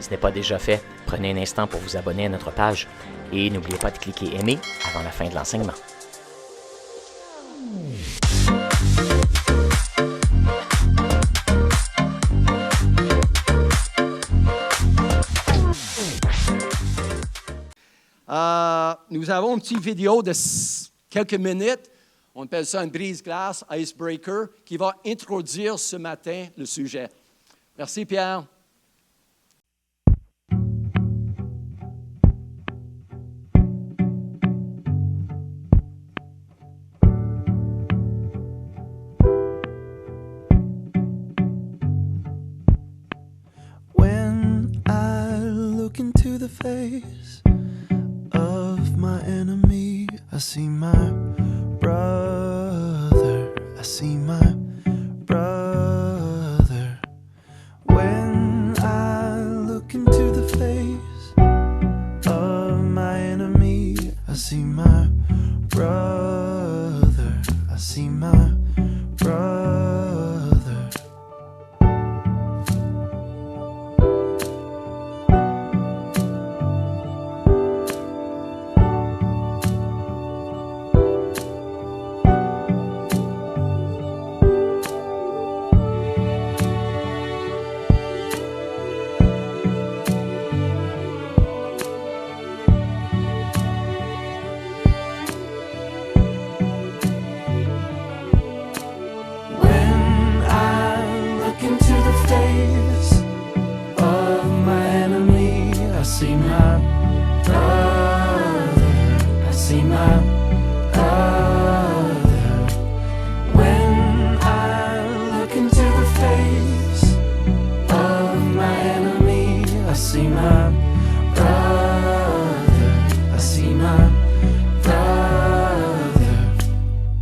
Si ce n'est pas déjà fait, prenez un instant pour vous abonner à notre page et n'oubliez pas de cliquer aimer avant la fin de l'enseignement. Nous avons une petite vidéo de quelques minutes. On appelle ça une brise-glace, icebreaker, qui va introduire ce matin le sujet. Merci, Pierre. When I look into the face of my enemy, I see my brother, I see my brother. When I look into the face of my enemy, I see my brother, I see my brother.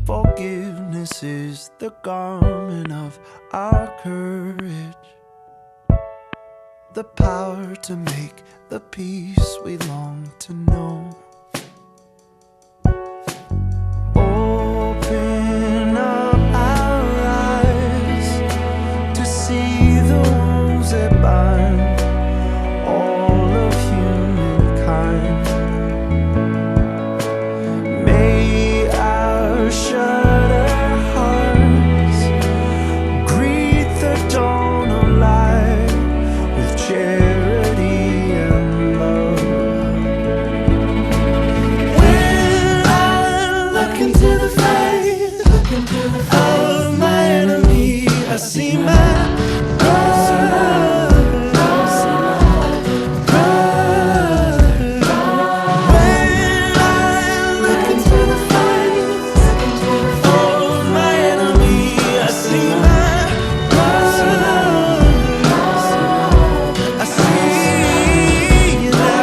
Forgiveness is the garment of our courage, the power to make the peace we long to know. Open up our eyes to see the wounds that bind all of humankind. May our shudder hearts greet the dawn of light with charity and love. When I look into the face of my enemy, I see my brother. When I look into the face of my enemy, I see my brother. I see now.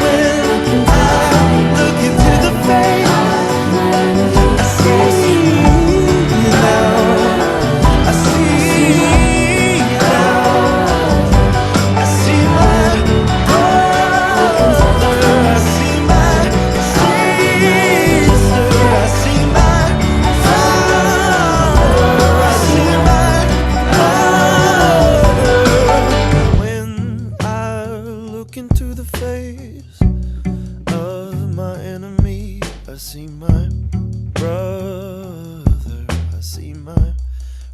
When I look into the face, I see now. I see now. I see my brother. I see my sister. I see my father. I see my mother. When I look into the face of my enemy, I see my brother. I see my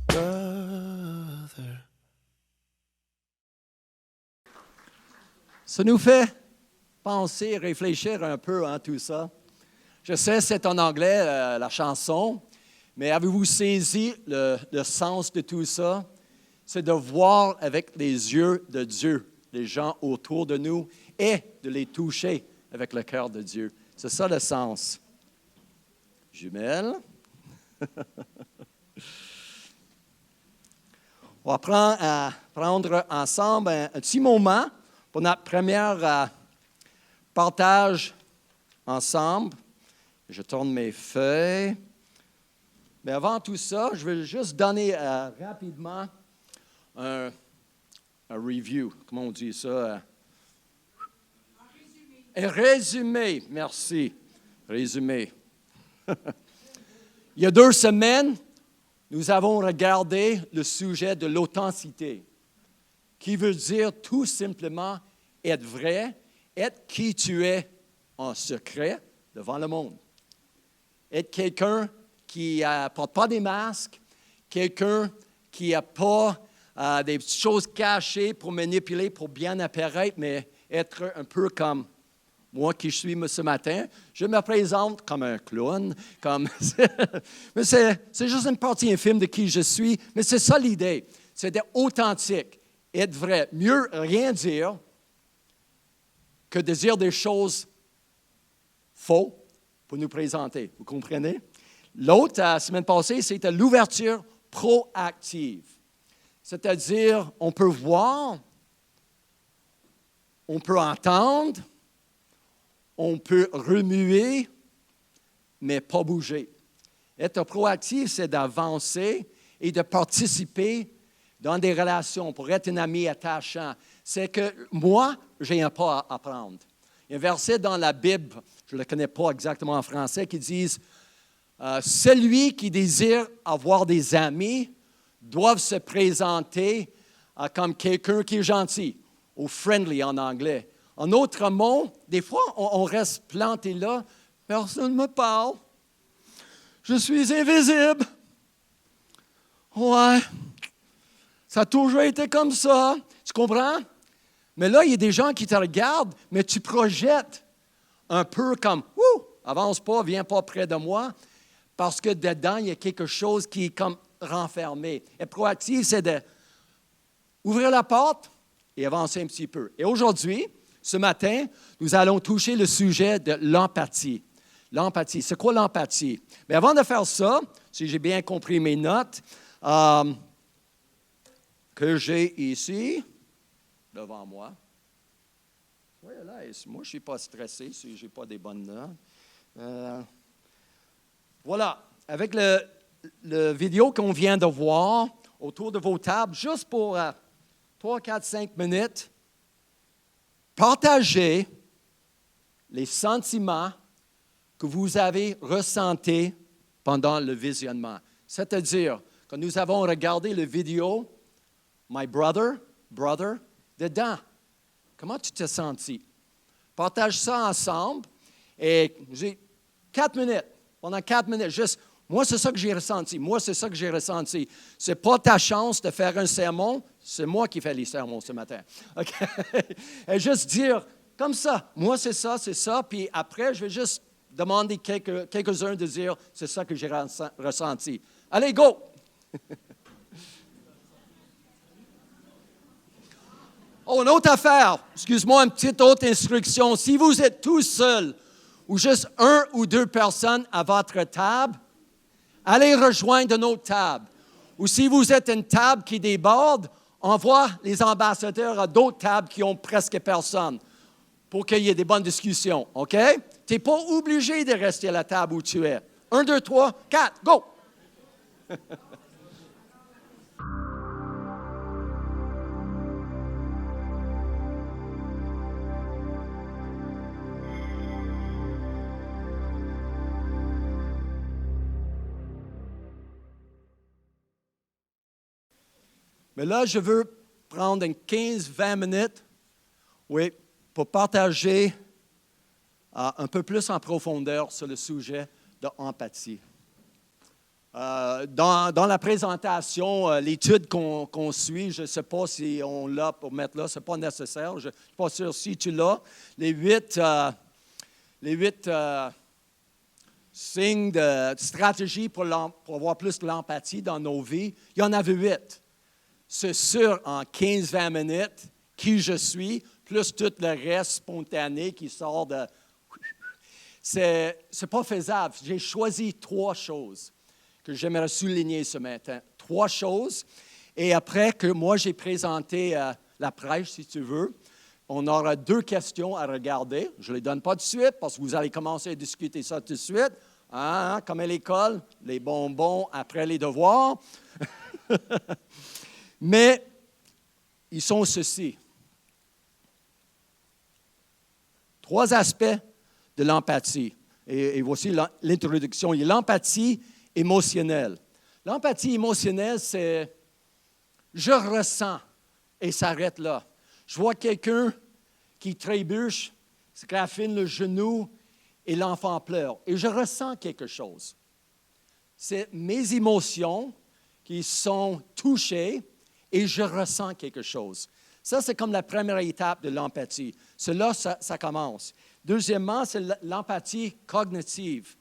brother. Ça nous fait penser, réfléchir un peu à tout ça. Je sais, c'est en anglais, la chanson, mais avez-vous saisi le sens de tout ça? C'est de voir avec les yeux de Dieu les gens autour de nous et de les toucher avec le cœur de Dieu. C'est ça le sens. Jumelles. On va prendre ensemble un petit moment pour notre premier partage ensemble. Je tourne mes feuilles. Mais avant tout ça, je vais juste donner rapidement un review. Comment on dit ça? Un résumé. Merci. Résumé. Il y a 2 semaines, nous avons regardé le sujet de l'authenticité. qui veut dire tout simplement être vrai, être qui tu es en secret devant le monde. Être quelqu'un qui ne porte pas des masques, quelqu'un qui n'a pas des choses cachées pour manipuler, pour bien apparaître, mais être un peu comme moi qui suis ce matin. Je me présente comme un clown, mais c'est juste une partie infime de qui je suis, mais c'est ça l'idée, c'est d'être authentique, être vrai. Mieux rien dire que de dire des choses fausses pour nous présenter, vous comprenez? L'autre, la semaine passée, c'était l'ouverture proactive. C'est-à-dire, on peut voir, on peut entendre, on peut remuer, mais pas bouger. Être proactif, c'est d'avancer et de participer dans des relations pour être un ami attachant. C'est que moi, je n'ai pas à apprendre. Il y a un verset dans la Bible, je ne le connais pas exactement en français, qui dit celui qui désire avoir des amis doit se présenter comme quelqu'un qui est gentil, ou friendly en anglais. En autre mot, des fois, on reste planté là, personne ne me parle, je suis invisible. Ouais, ça a toujours été comme ça, tu comprends? Mais là, il y a des gens qui te regardent, mais tu projettes un peu comme « Ouh, avance pas, viens pas près de moi », parce que dedans, il y a quelque chose qui est comme renfermé. Et proactif, c'est d'ouvrir la porte et avancer un petit peu. Et aujourd'hui, ce matin, nous allons toucher le sujet de l'empathie. L'empathie, c'est quoi l'empathie? Mais avant de faire ça, si j'ai bien compris mes notes, que j'ai ici, devant moi. Oui, là, moi, je ne suis pas stressé si je n'ai pas des bonnes notes. Voilà, avec le vidéo qu'on vient de voir autour de vos tables, juste pour 3, 4, 5 minutes, partagez les sentiments que vous avez ressentis pendant le visionnement. C'est-à-dire, quand nous avons regardé la vidéo, My Brother, dedans, comment tu t'es senti? Partage ça ensemble et j'ai 4 minutes. Pendant 4 minutes, juste, moi, c'est ça que j'ai ressenti. Moi, c'est ça que j'ai ressenti. Ce n'est pas ta chance de faire un sermon, c'est moi qui fais les sermons ce matin. Okay? Et juste dire, comme ça, moi, c'est ça, puis après, je vais juste demander quelques-uns de dire, c'est ça que j'ai ressenti. Allez, go! Oh, une autre affaire, excuse-moi, une petite autre instruction. Si vous êtes tout seul ou juste 1 ou 2 personnes à votre table, allez rejoindre une autre table. Ou si vous êtes une table qui déborde, envoie les ambassadeurs à d'autres tables qui ont presque personne pour qu'il y ait des bonnes discussions, OK? Tu n'es pas obligé de rester à la table où tu es. 1, 2, 3, 4, go! Mais là, je veux prendre 15-20 minutes, oui, pour partager un peu plus en profondeur sur le sujet de l'empathie. Dans la présentation, l'étude qu'on suit, je ne sais pas si on l'a pour mettre là, ce n'est pas nécessaire. Je ne suis pas sûr si tu l'as. Les 8 signes de stratégie pour avoir plus de l'empathie dans nos vies, il y en avait 8. C'est sûr, en 15-20 minutes, qui je suis, plus tout le reste spontané qui sort de... C'est pas faisable. J'ai choisi 3 choses que j'aimerais souligner ce matin. 3 choses. Et après que moi, j'ai présenté la prêche, si tu veux, on aura 2 questions à regarder. Je ne les donne pas tout de suite parce que vous allez commencer à discuter ça tout de suite. Hein, comme à l'école, les bonbons après les devoirs. Mais ils sont ceci. 3 aspects de l'empathie. Et voici l'introduction. Il y a l'empathie émotionnelle. L'empathie émotionnelle, c'est je ressens et s'arrête là. Je vois quelqu'un qui trébuche, se graffine le genou et l'enfant pleure. Et je ressens quelque chose. C'est mes émotions qui sont touchées et je ressens quelque chose. Ça, c'est comme la première étape de l'empathie. C'est là que ça commence. Deuxièmement, c'est l'empathie cognitive.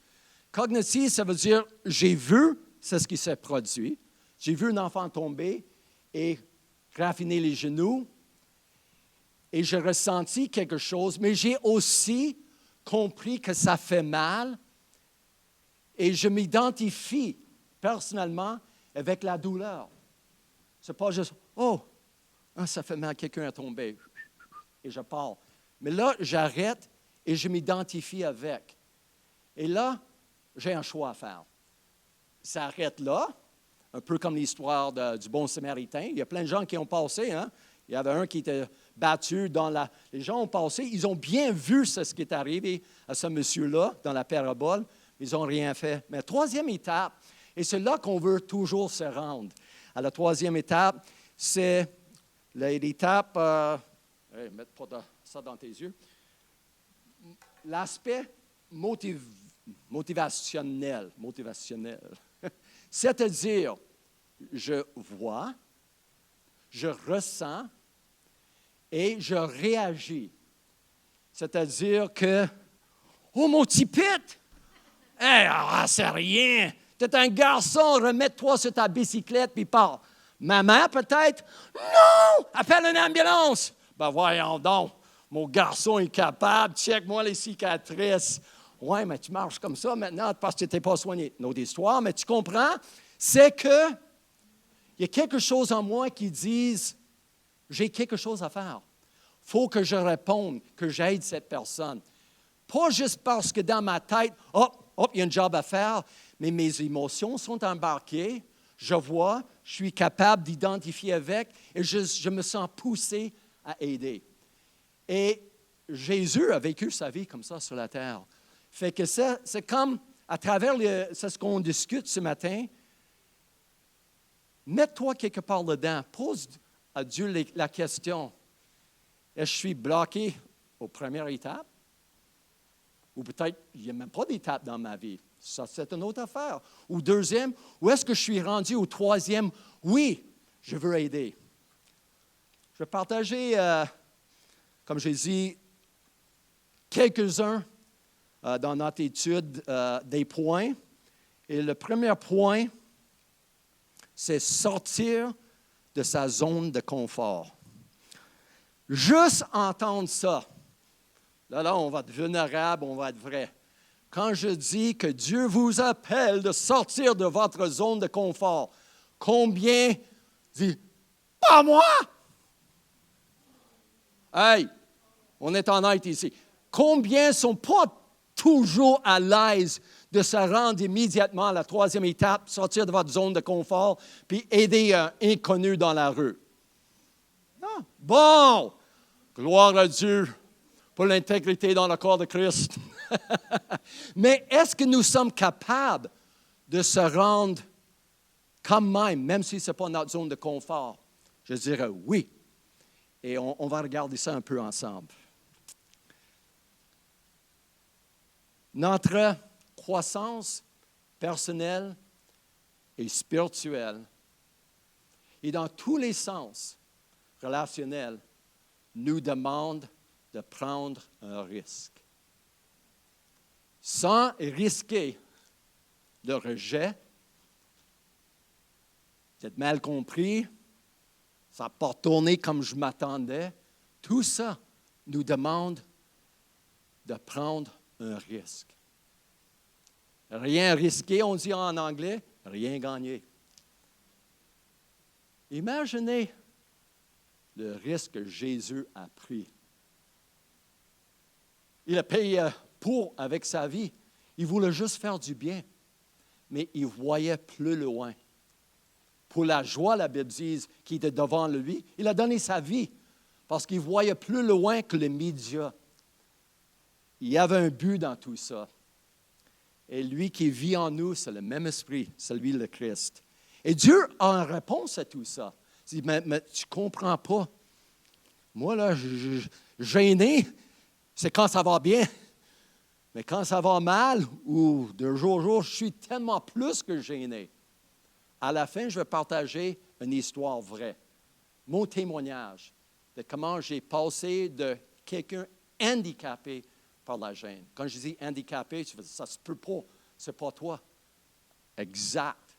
Cognitive, ça veut dire, j'ai vu, c'est ce qui s'est produit. J'ai vu un enfant tomber et graffiner les genoux et j'ai ressenti quelque chose, mais j'ai aussi compris que ça fait mal et je m'identifie personnellement avec la douleur. Ce n'est pas juste « Oh, ça fait mal, quelqu'un est tombé. » Et je pars. Mais là, j'arrête et je m'identifie avec. Et là, j'ai un choix à faire. Ça arrête là, un peu comme l'histoire du bon Samaritain. Il y a plein de gens qui ont passé. Hein? Il y avait un qui était battu dans la... Les gens ont passé, ils ont bien vu ce qui est arrivé à ce monsieur-là dans la parabole, mais ils n'ont rien fait. Mais troisième étape, et c'est là qu'on veut toujours se rendre. À la troisième étape, c'est l'étape... mets pas ça dans tes yeux. L'aspect motivationnel. C'est-à-dire, je vois, je ressens et je réagis. C'est-à-dire que, oh mon petit Pete, c'est rien. Tu es un garçon, remets-toi sur ta bicyclette puis pars. Maman, peut-être? Non! Appelle une ambulance! Ben voyons donc, mon garçon est capable, check-moi les cicatrices. Oui, mais tu marches comme ça maintenant parce que tu n'étais pas soigné. Une autre histoire, mais tu comprends? C'est que il y a quelque chose en moi qui dit, j'ai quelque chose à faire. Il faut que je réponde, que j'aide cette personne. Pas juste parce que dans ma tête, il y a un job à faire, mais mes émotions sont embarquées. Je vois, je suis capable d'identifier avec et je me sens poussé à aider. Et Jésus a vécu sa vie comme ça sur la terre. Fait que ça, c'est comme, à travers c'est ce qu'on discute ce matin, mets-toi quelque part dedans, pose à Dieu la question, est-ce que je suis bloqué aux premières étapes? Ou peut-être, il n'y a même pas d'étape dans ma vie. Ça, c'est une autre affaire. Ou deuxième, ou est-ce que je suis rendu au troisième? Oui, je veux aider. Je vais partager, comme j'ai dit, quelques-uns dans notre étude des points. Et le premier point, c'est sortir de sa zone de confort. Juste entendre ça. Là, on va être vulnérable, on va être vrai. Quand je dis que Dieu vous appelle de sortir de votre zone de confort, combien dit « Pas moi! » Hey, on est honnête ici. Combien ne sont pas toujours à l'aise de se rendre immédiatement à la troisième étape, sortir de votre zone de confort, puis aider un inconnu dans la rue? Non. Bon, gloire à Dieu pour l'intégrité dans le corps de Christ. Mais est-ce que nous sommes capables de se rendre quand même si ce n'est pas notre zone de confort? Je dirais oui. Et on va regarder ça un peu ensemble. Notre croissance personnelle et spirituelle, et dans tous les sens relationnels, nous demande de prendre un risque. Sans risquer le rejet, peut-être mal compris, ça n'a pas tourné comme je m'attendais. Tout ça nous demande de prendre un risque. Rien risqué, on dit en anglais, rien gagné. Imaginez le risque que Jésus a pris. Il a payé pour avec sa vie. Il voulait juste faire du bien, mais il voyait plus loin. Pour la joie, la Bible dit, qui était devant lui, il a donné sa vie parce qu'il voyait plus loin que les médias. Il y avait un but dans tout ça. Et lui qui vit en nous, c'est le même esprit, celui de Christ. Et Dieu a une réponse à tout ça. Tu dis, mais tu ne comprends pas. Moi, là, gêné, c'est quand ça va bien. Mais quand ça va mal, ou de jour en jour, je suis tellement plus que gêné. À la fin, je vais partager une histoire vraie. Mon témoignage de comment j'ai passé de quelqu'un handicapé par la gêne. Quand je dis handicapé, tu fais, ça ne se peut pas, c'est pas toi. Exact.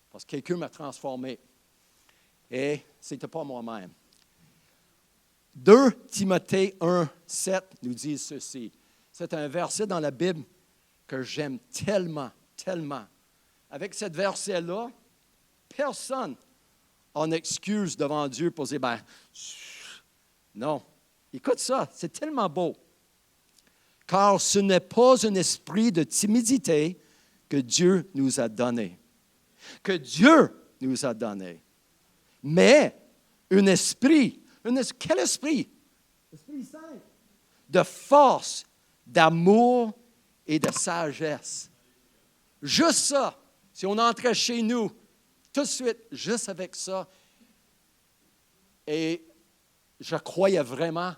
Parce que quelqu'un m'a transformé. Et ce n'était pas moi-même. 2 Timothée 1, 7 nous dit ceci. C'est un verset dans la Bible que j'aime tellement, tellement. Avec ce verset-là, personne en excuse devant Dieu pour dire, non. Écoute ça, c'est tellement beau. Car ce n'est pas un esprit de timidité que Dieu nous a donné. Que Dieu nous a donné. Mais un esprit, quel esprit? L'Esprit Saint. De force, d'amour et de sagesse. Juste ça, si on entrait chez nous, tout de suite, juste avec ça, et je croyais vraiment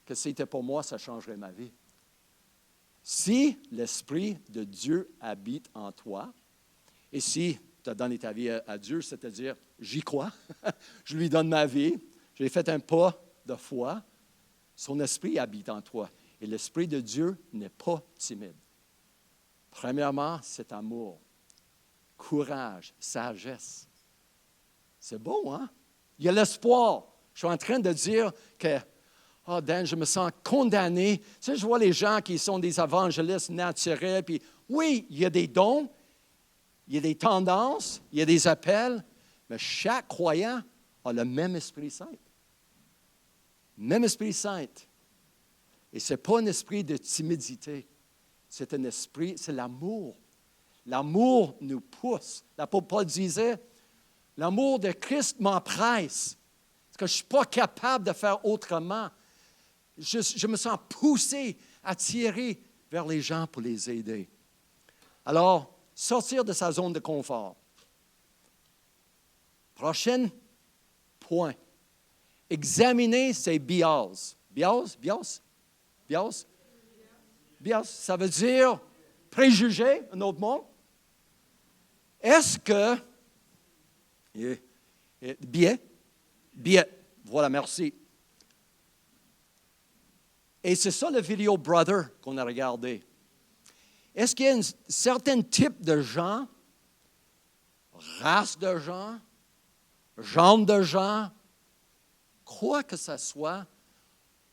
que si c'était pour moi, ça changerait ma vie. Si l'Esprit de Dieu habite en toi, et si tu as donné ta vie à Dieu, c'est-à-dire, j'y crois, je lui donne ma vie, j'ai fait un pas de foi, son Esprit habite en toi. Et l'Esprit de Dieu n'est pas timide. Premièrement, c'est amour, courage, sagesse. C'est beau, hein? Il y a l'espoir. Je suis en train de dire que, oh Dan, je me sens condamné. Tu sais, je vois les gens qui sont des évangélistes naturels, puis oui, il y a des dons, il y a des tendances, il y a des appels, mais chaque croyant a le même Esprit Saint. Même Esprit Saint. Et ce n'est pas un esprit de timidité. C'est un esprit, c'est l'amour. L'amour nous pousse. L'apôtre Paul disait, l'amour de Christ m'empresse. Parce que je ne suis pas capable de faire autrement. Je me sens poussé, attiré vers les gens pour les aider. Alors, sortir de sa zone de confort. Prochain point. Examiner ses bias. Bias, ça veut dire préjugé, un autre mot. Est-ce que... Biais. Voilà, merci. Et c'est ça le vidéo Brother qu'on a regardé. Est-ce qu'il y a un certain type de gens, race de gens, genre de gens, quoi que ce soit,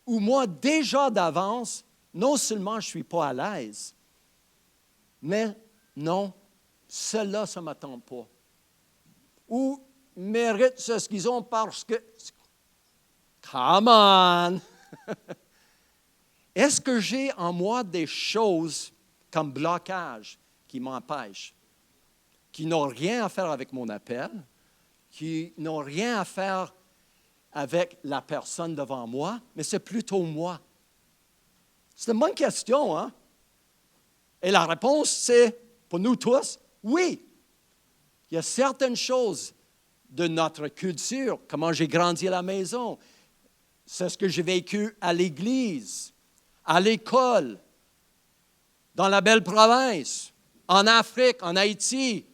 où moi, déjà d'avance, non seulement je ne suis pas à l'aise, mais non, cela, ça ne m'attend pas. Ou méritent ce qu'ils ont parce que... Come on! Est-ce que j'ai en moi des choses comme blocage qui m'empêchent, qui n'ont rien à faire avec mon appel, qui n'ont rien à faire avec la personne devant moi, mais c'est plutôt moi? C'est une bonne question, hein? Et la réponse, c'est, pour nous tous, oui. Il y a certaines choses de notre culture, comment j'ai grandi à la maison, c'est ce que j'ai vécu à l'église, à l'école, dans la belle province, en Afrique, en Haïti,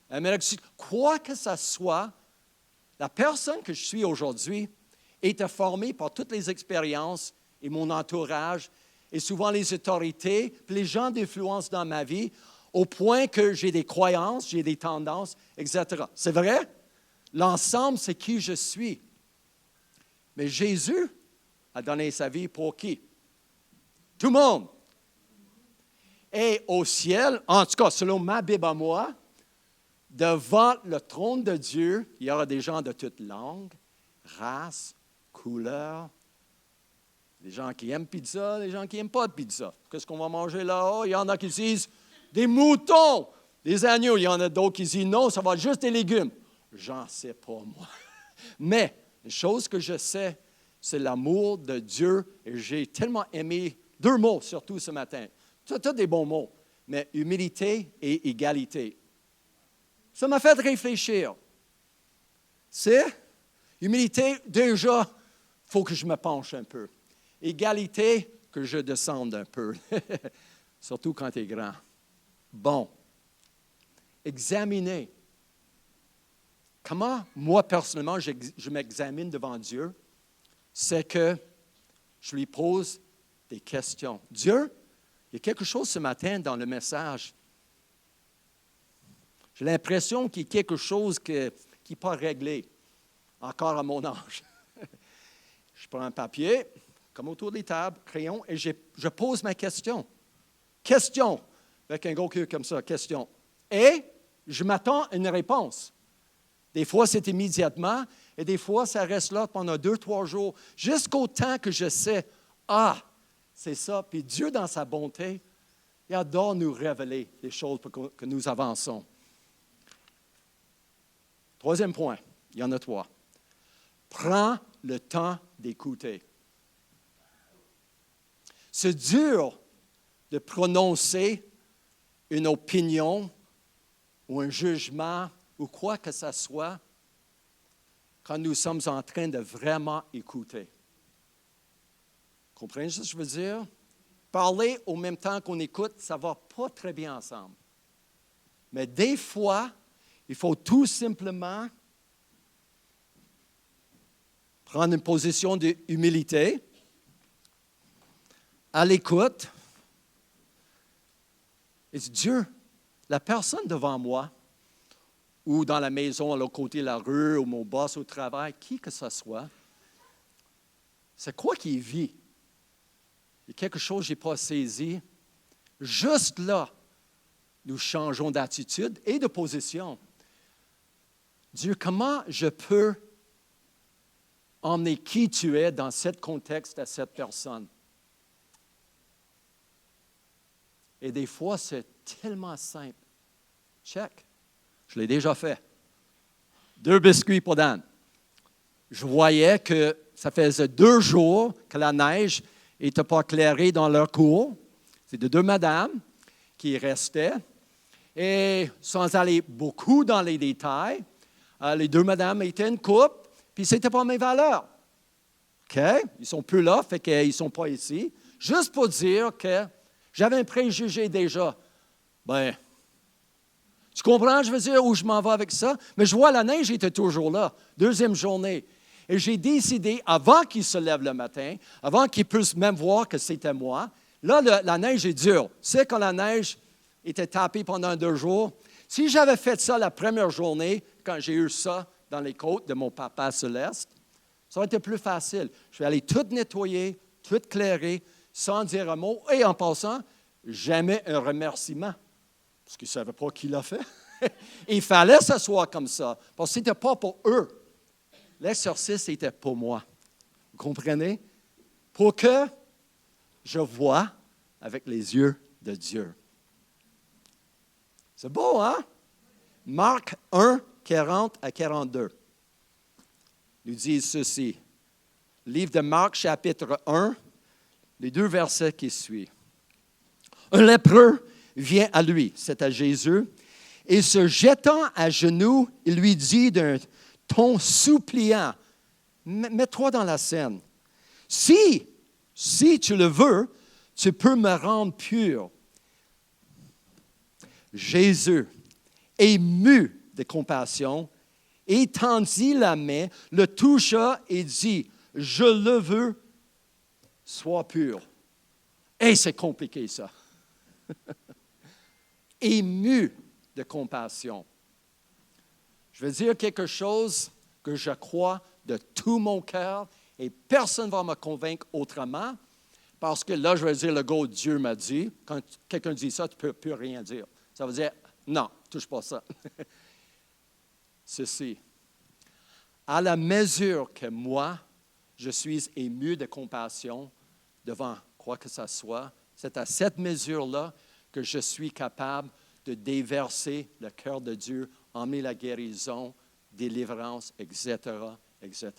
en Amérique du Sud. Quoi que ce soit, la personne que je suis aujourd'hui était formée par toutes les expériences et mon entourage, et souvent les autorités, puis les gens d'influence dans ma vie, au point que j'ai des croyances, j'ai des tendances, etc. C'est vrai? L'ensemble, c'est qui je suis. Mais Jésus a donné sa vie pour qui? Tout le monde. Et au ciel, en tout cas, selon ma Bible à moi, devant le trône de Dieu, il y aura des gens de toute langue, race, couleur, des gens qui aiment pizza, des gens qui n'aiment pas de pizza. Qu'est-ce qu'on va manger là-haut? Il y en a qui disent des moutons, des agneaux. Il y en a d'autres qui disent non, ça va être juste des légumes. J'en sais pas, moi. Mais une chose que je sais, c'est l'amour de Dieu. Et j'ai tellement aimé 2 mots, surtout ce matin. Tous des bons mots, mais humilité et égalité. Ça m'a fait réfléchir. Il Humilité, déjà, il faut que je me penche un peu. Égalité, que je descende un peu. Surtout quand tu es grand. Bon. Examiner. Comment, moi, personnellement, je m'examine devant Dieu? C'est que je lui pose des questions. Dieu, il y a quelque chose ce matin dans le message. J'ai l'impression qu'il y a quelque chose qui n'est pas réglé, encore à mon âge. Je prends un papier, comme autour des tables, crayon, et je pose ma question. Question, avec un gros cul comme ça, question. Et je m'attends à une réponse. Des fois, c'est immédiatement, et des fois, ça reste là pendant 2-3 jours, jusqu'au temps que je sais, c'est ça. Puis Dieu, dans sa bonté, il adore nous révéler les choses pour que nous avançons. Troisième point, il y en a 3. Prends le temps d'écouter. C'est dur de prononcer une opinion ou un jugement ou quoi que ce soit quand nous sommes en train de vraiment écouter. Comprenez ce que je veux dire? Parler au même temps qu'on écoute, ça ne va pas très bien ensemble. Mais des fois, il faut tout simplement prendre une position d'humilité, à l'écoute, et dire, Dieu, la personne devant moi, ou dans la maison, à l'autre côté de la rue, ou mon boss au travail, qui que ce soit, c'est quoi qui vit? Il y a quelque chose que je n'ai pas saisi. Juste là, nous changeons d'attitude et de position. Dieu, comment je peux emmener qui tu es dans ce contexte à cette personne? Et des fois, c'est tellement simple. Check. Je l'ai déjà fait. 2 biscuits pour Dan. Je voyais que ça faisait 2 jours que la neige n'était pas éclairée dans leur cour. C'est de 2 madames qui restaient. Et sans aller beaucoup dans les détails, les 2 madames étaient une couple, puis ce n'était pas mes valeurs. OK? Ils ne sont plus là, fait qu'ils ne sont pas ici. Juste pour dire que j'avais un préjugé déjà. Ben, tu comprends, je veux dire, où je m'en vais avec ça? Mais je vois la neige était toujours là, 2e journée. Et j'ai décidé, avant qu'il se lève le matin, avant qu'il puisse même voir que c'était moi, là, la neige est dure. Tu sais, quand la neige était tapée pendant 2 jours, si j'avais fait ça la première journée, quand j'ai eu ça dans les côtes de mon papa céleste, ça aurait été plus facile. Je vais aller tout nettoyer, tout clairer, sans dire un mot. Et en passant, jamais un remerciement. Parce qu'ils ne savaient pas qui l'a fait. Il fallait que ce soit comme ça. Parce que ce n'était pas pour eux. L'exercice, c'était pour moi. Vous comprenez? Pour que je voie avec les yeux de Dieu. C'est beau, hein? Marc 1, 40 à 42 nous disent ceci. Livre de Marc, chapitre 1, les 2 versets qui suivent. Un lépreux vient à lui, c'est à Jésus, et se jetant à genoux, il lui dit d'un ton suppliant, mets-toi dans la scène. Si tu le veux, tu peux me rendre pur. Jésus, ému de compassion, étendit la main, le toucha et dit, je le veux, sois pur. Et c'est compliqué ça. Ému de compassion. Je veux dire quelque chose que je crois de tout mon cœur et personne ne va me convaincre autrement parce que là, je veux dire, le gars, Dieu m'a dit, quand quelqu'un dit ça, tu ne peux plus rien dire. Ça veut dire, non, touche pas ça. Ceci. À la mesure que moi, je suis ému de compassion devant quoi que ce soit, c'est à cette mesure-là que je suis capable de déverser le cœur de Dieu, emmener la guérison, délivrance, etc., etc.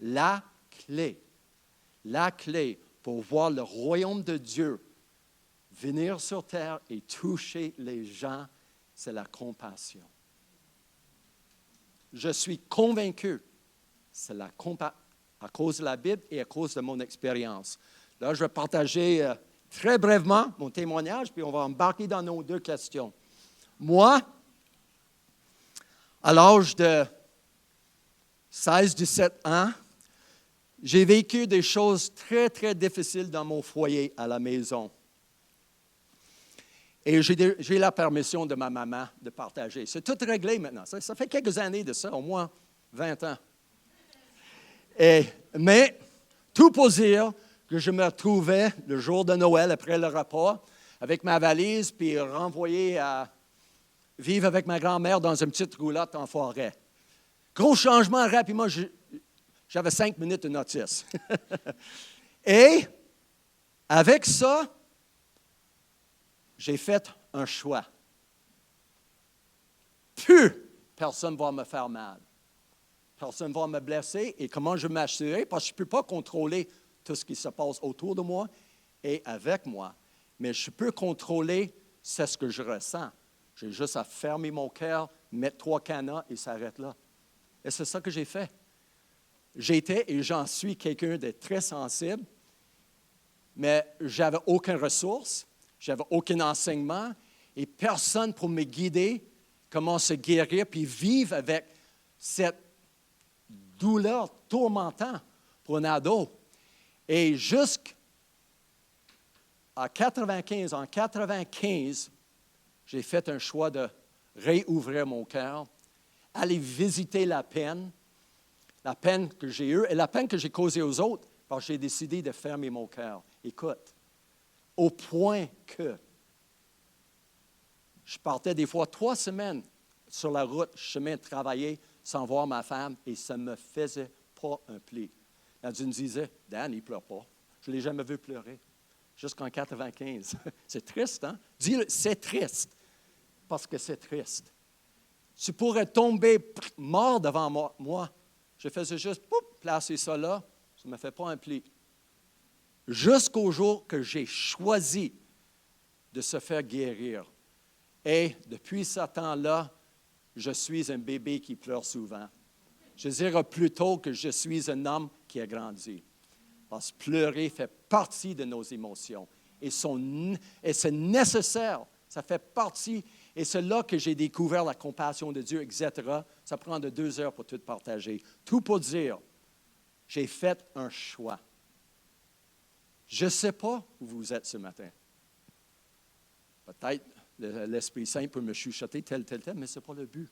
La clé pour voir le royaume de Dieu venir sur terre et toucher les gens, c'est la compassion. Je suis convaincu C'est à cause de la Bible et à cause de mon expérience. Là, je vais partager très brièvement mon témoignage, puis on va embarquer dans nos 2 questions. Moi, à l'âge de 16-17 ans, j'ai vécu des choses très, très difficiles dans mon foyer à la maison. Et j'ai la permission de ma maman de partager. C'est tout réglé maintenant. Ça fait quelques années de ça, au moins 20 ans. Mais tout pour dire que je me retrouvais le jour de Noël, après le repas, avec ma valise, puis renvoyé à vivre avec ma grand-mère dans une petite roulotte en forêt. Gros changement, rapidement, j'avais 5 minutes de notice. Et avec ça, j'ai fait un choix. Plus personne ne va me faire mal. Personne ne va me blesser. Et comment je vais m'assurer? Parce que je ne peux pas contrôler tout ce qui se passe autour de moi et avec moi. Mais je peux contrôler ce que je ressens. J'ai juste à fermer mon cœur, mettre 3 cadenas et s'arrête là. Et c'est ça que j'ai fait. J'étais et j'en suis quelqu'un de très sensible, mais je n'avais aucune ressource, je n'avais aucun enseignement et personne pour me guider comment se guérir puis vivre avec cette douleur tourmentante pour un ado. Et jusqu'à 95, j'ai fait un choix de réouvrir mon cœur, aller visiter la peine que j'ai eue et la peine que j'ai causée aux autres, parce que j'ai décidé de fermer mon cœur. Écoute, au point que je partais des fois 3 semaines sur la route, chemin de travailler, sans voir ma femme, et ça ne me faisait pas un pli. Elle me disait, Dan, il ne pleure pas. Je ne l'ai jamais vu pleurer, jusqu'en 95. C'est triste, hein? Dis-le, c'est triste, parce que c'est triste. Tu pourrais tomber mort devant moi. Je faisais juste, placer ça là, ça ne me fait pas un pli. Jusqu'au jour que j'ai choisi de se faire guérir. Et depuis ce temps-là, je suis un bébé qui pleure souvent. Je dirais plutôt que je suis un homme qui a grandi. Parce que pleurer fait partie de nos émotions. Et c'est nécessaire. Ça fait partie. Et c'est là que j'ai découvert la compassion de Dieu, etc. Ça prend de 2 heures pour tout partager. Tout pour dire, j'ai fait un choix. Je ne sais pas où vous êtes ce matin. Peut-être l'Esprit Saint peut me chuchoter tel, mais ce n'est pas le but.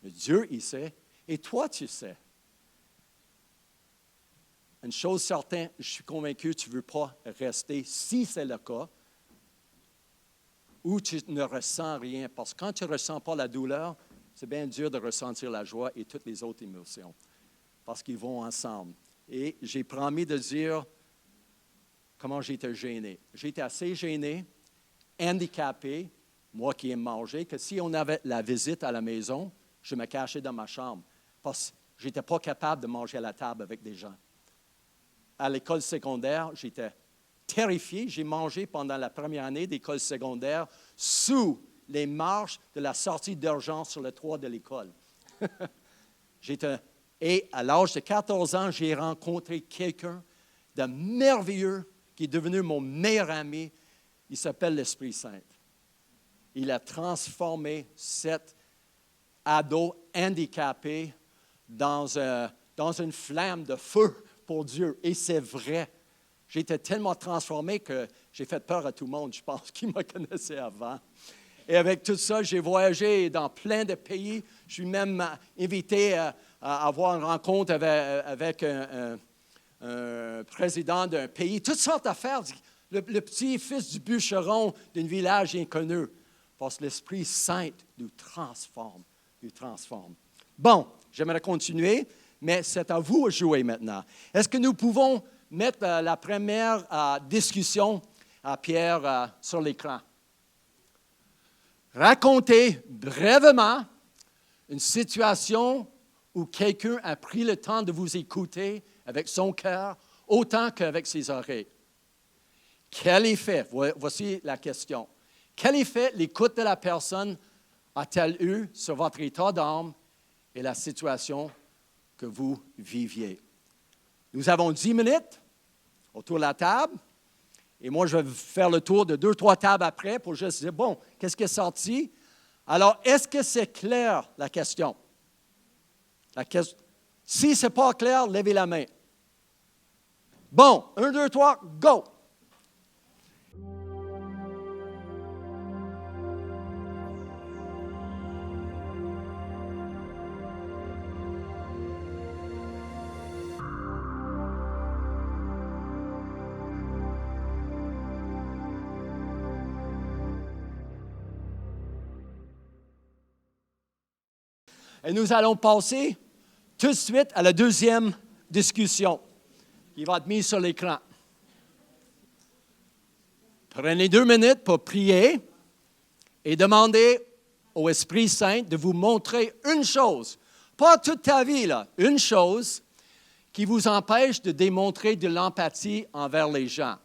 Mais Dieu, il sait. Et toi, tu sais. Une chose certaine, je suis convaincu, tu ne veux pas rester, si c'est le cas, où tu ne ressens rien. Parce que quand tu ne ressens pas la douleur, c'est bien dur de ressentir la joie et toutes les autres émotions. Parce qu'ils vont ensemble. Et j'ai promis de dire comment j'étais gêné. J'étais assez gêné, handicapé, moi qui aime manger, que si on avait la visite à la maison, je me cachais dans ma chambre. Parce que je n'étais pas capable de manger à la table avec des gens. À l'école secondaire, j'étais terrifié. J'ai mangé pendant la première année d'école secondaire sous les marches de la sortie d'urgence sur le toit de l'école. Et à l'âge de 14 ans, j'ai rencontré quelqu'un de merveilleux qui est devenu mon meilleur ami. Il s'appelle l'Esprit Saint. Il a transformé cet ado handicapé dans une flamme de feu pour Dieu. Et c'est vrai. J'étais tellement transformé que j'ai fait peur à tout le monde, je pense, qui me connaissait avant. Et avec tout ça, j'ai voyagé dans plein de pays. Je suis même invité à avoir une rencontre avec un président d'un pays. Toutes sortes d'affaires. Le petit-fils du bûcheron d'un village inconnu. Parce que l'Esprit Saint nous transforme. Bon, j'aimerais continuer, mais c'est à vous de jouer maintenant. Est-ce que nous pouvons mettre la première discussion à Pierre sur l'écran? Racontez brièvement une situation où quelqu'un a pris le temps de vous écouter avec son cœur autant qu'avec ses oreilles. Quel effet? Voici la question. Quel effet l'écoute de la personne a-t-elle eu sur votre état d'âme et la situation que vous viviez. Nous avons 10 minutes autour de la table. Et moi, je vais faire le tour de 2-3 tables après pour juste dire, bon, qu'est-ce qui est sorti? Alors, est-ce que c'est clair, la question? Si ce n'est pas clair, levez la main. Bon, 1, 2, 3, go! Et nous allons passer tout de suite à la deuxième discussion qui va être mise sur l'écran. Prenez 2 minutes pour prier et demander au Esprit Saint de vous montrer une chose, pas toute ta vie, là, une chose qui vous empêche de démontrer de l'empathie envers les gens.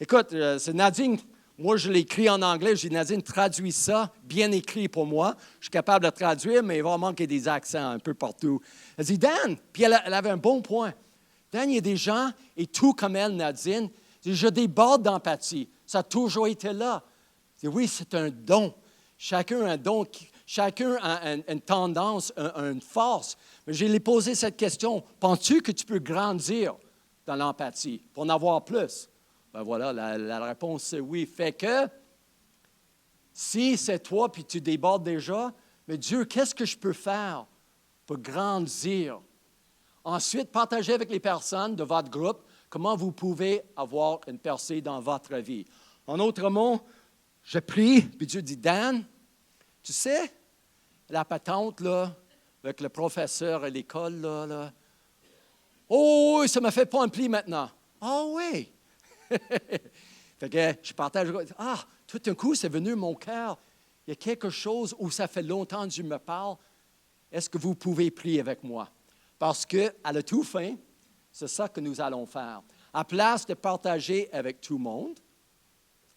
Écoute, c'est Nadine. Moi, je l'ai écrit en anglais. J'ai dit, Nadine, traduis ça, bien écrit pour moi. Je suis capable de traduire, mais il va manquer des accents un peu partout. Elle dit, Dan, puis elle avait un bon point. Dan, il y a des gens, et tout comme elle, Nadine, je déborde d'empathie. Ça a toujours été là. Je dis, oui, c'est un don. Chacun a un don. Chacun a une tendance, une force. Mais je lui ai posé cette question. Penses-tu que tu peux grandir dans l'empathie pour en avoir plus? Ben voilà, la réponse c'est oui. Fait que, si c'est toi puis tu débordes déjà, mais Dieu, qu'est-ce que je peux faire pour grandir? Ensuite, partagez avec les personnes de votre groupe comment vous pouvez avoir une percée dans votre vie. En autres mots, je prie, puis Dieu dit, Dan, tu sais, la patente, là, avec le professeur à l'école, là. Oh, ça ne me fait pas un pli maintenant. Ah oui! Fait que je partage. Ah, tout d'un coup, c'est venu mon cœur. Il y a quelque chose où ça fait longtemps que Dieu me parle. Est-ce que vous pouvez prier avec moi? Parce qu'à la toute fin, c'est ça que nous allons faire. À place de partager avec tout le monde,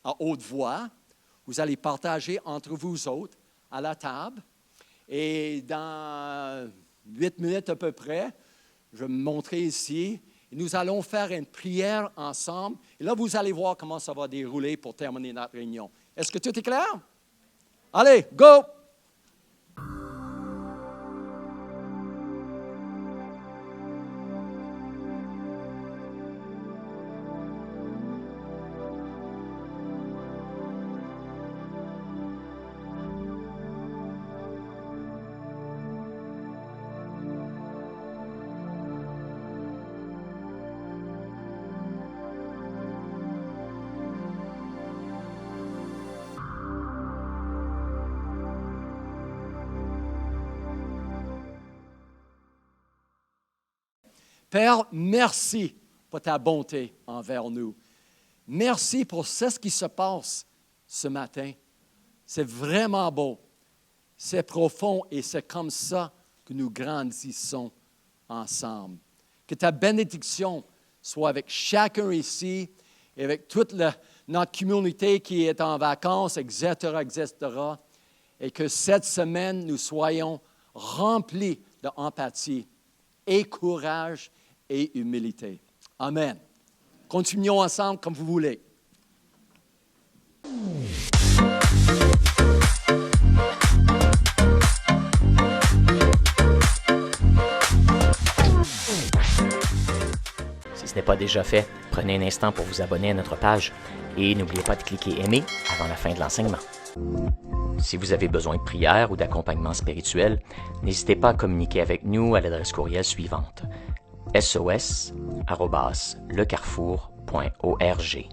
à haute voix, vous allez partager entre vous autres à la table. Et dans 8 minutes à peu près, je vais me montrer ici. Et nous allons faire une prière ensemble. Et là, vous allez voir comment ça va dérouler pour terminer notre réunion. Est-ce que tout est clair? Allez, go! Père, merci pour ta bonté envers nous. Merci pour ce qui se passe ce matin. C'est vraiment beau. C'est profond et c'est comme ça que nous grandissons ensemble. Que ta bénédiction soit avec chacun ici et avec toute notre communauté qui est en vacances, etc., etc. Et que cette semaine, nous soyons remplis d'empathie et courage et humilité. Amen. Continuons ensemble comme vous voulez. Si ce n'est pas déjà fait, prenez un instant pour vous abonner à notre page et n'oubliez pas de cliquer aimer avant la fin de l'enseignement. Si vous avez besoin de prière ou d'accompagnement spirituel, n'hésitez pas à communiquer avec nous à l'adresse courriel suivante: sos@lecarrefour.org.